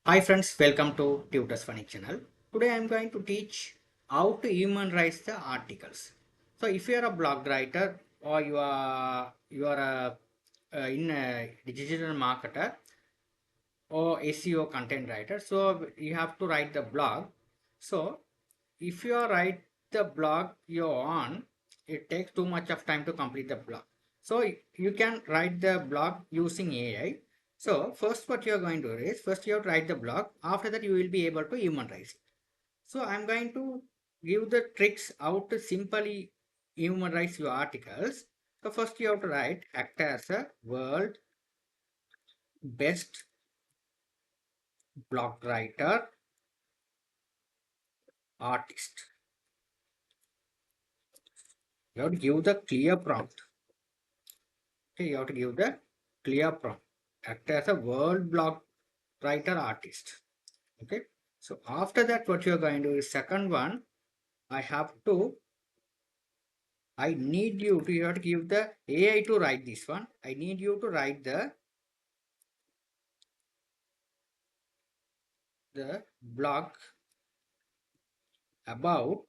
Hi friends, welcome to Tutors Funny channel. Today I am going to teach how to humanize the articles. So if you are a blog writer or you are in a digital marketer or SEO content writer, so you have to write the blog. So if you are write the blog you're on, it takes too much of time to complete the blog. So you can write the blog using AI. So first what you're going to do is first you have to write the blog. After that you will be able to humanize it. So I'm going to give the tricks how to simply humanize your articles. So first you have to write act as a world best blog writer artist. You have to give the clear prompt. Okay, you have to give the clear prompt. Act as a world blog writer artist. Okay. So after that, what you're going to do is second one, I have to, I need you to, you have to give the AI to write this one. I need you to write the blog about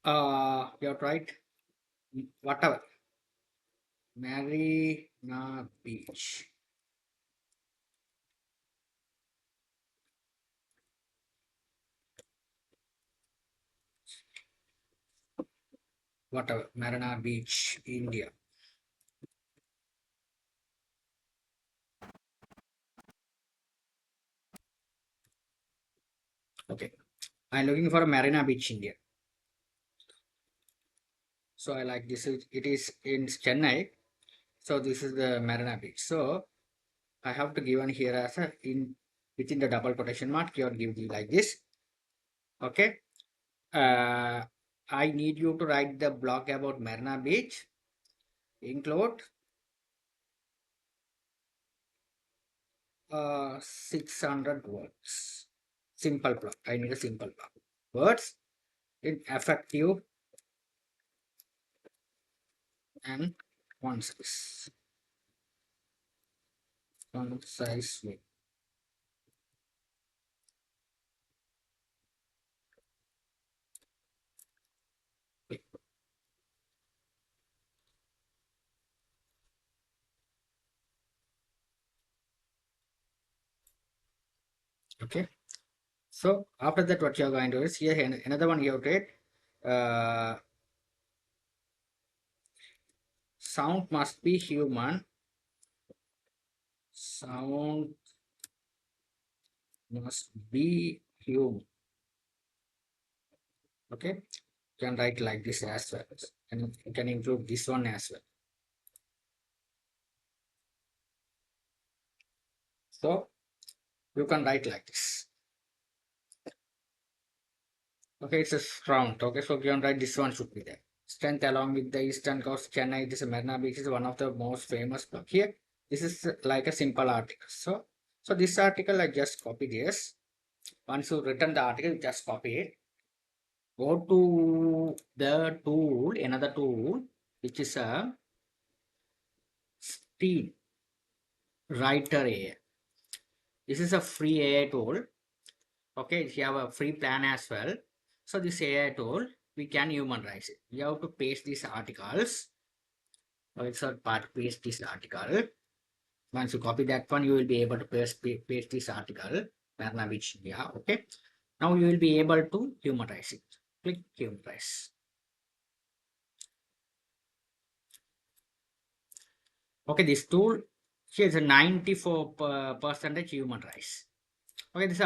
you have to write whatever Marina Beach. Whatever Marina Beach, India. Okay. I'm looking for a Marina Beach, India. So I like this. It is in Chennai. So this is the Marina Beach. So I have to given here as a in within the double quotation mark. You give the like this. Okay. Uh, I need you to write the blog about Marina Beach. Include 600 words. Simple blog. I need a simple blog. Words in effective and concise. Concise way. Okay. So after that, what you are going to do is here another one you have to write. Sound must be human. Sound must be human. Okay. You can write like this as well. And you can include this one as well. So you can write like this. Okay, it's a round. Okay, so you can write this one should be there. Strength along with the eastern coast Chennai. This Marina Beach is one of the most famous block here. This is like a simple article. So this article I just copy this. Once you written the article, just copy it. Go to the tool, another tool, which is a Speed Writer AI. This is a free AI tool. Okay, you have a free plan as well. So this AI tool, we can humanize it. You have to paste these articles. So it's a part paste this article. Once you copy that one, you will be able to paste this article. Which yeah, okay. Now you will be able to humanize it. Click humanize. Okay, this tool here is a 94 percentage human rights. Okay, this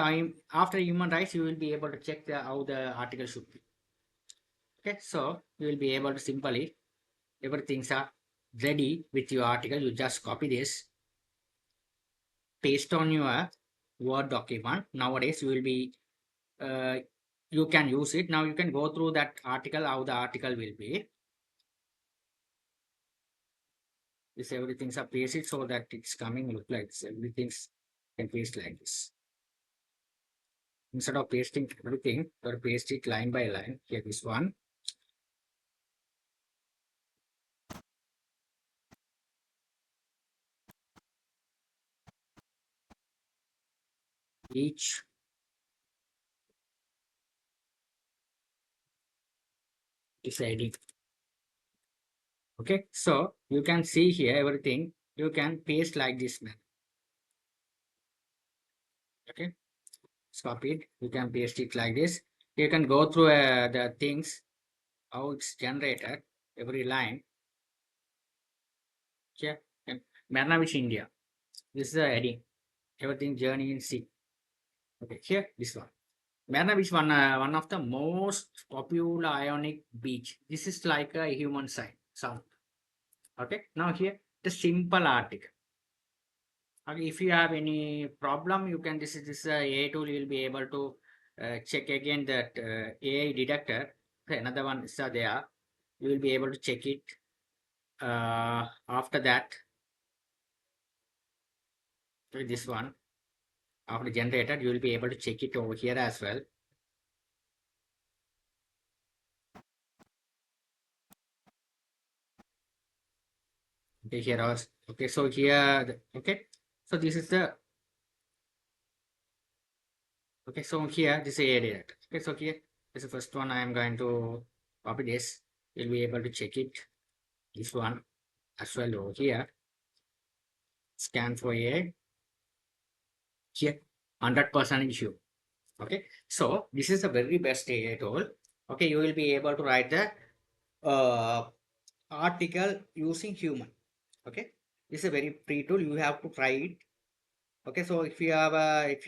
after human rights, you will be able to check how the article should be. Okay, so you will be able to simply everything's are ready with your article. You just copy this, paste on your Word document. Nowadays, you will be you can use it. Now you can go through that article, how the article will be. This everything's are pasted so that it's coming look like this. Everything's can paste like this. Instead of pasting everything, you paste it line by line. Here this one. each is ID. Okay, so you can see here everything. You can paste like this man. Okay, stop it. You can paste it like this. You can go through the things how it's generated every line. Okay, and Marnavich India. This is the heading. Everything journey in sea. Okay, here this one. Marina Beach one of the most popular ionic beach. This is like a human sign sound. Okay, now here the simple article. Okay, if you have any problem, you can this AI tool. You will be able to check again that AI detector. Okay, another one is there. You will be able to check it. After that, okay, this one after generated, you will be able to check it over here as well. Okay, here also. Okay, so here okay, so this is the okay, so here this is area. Okay, so here this is the first one. I am going to copy this. You'll be able to check it. This one as well over here. Scan for a here 100% issue. Okay, so this is the very best AI tool. Okay, you will be able to write the article using human. Okay, this is a very free tool. You have to try it. Okay, so if you have if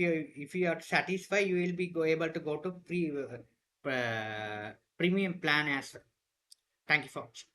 you are satisfied, you will be able to go to premium plan as well. Thank you for watching.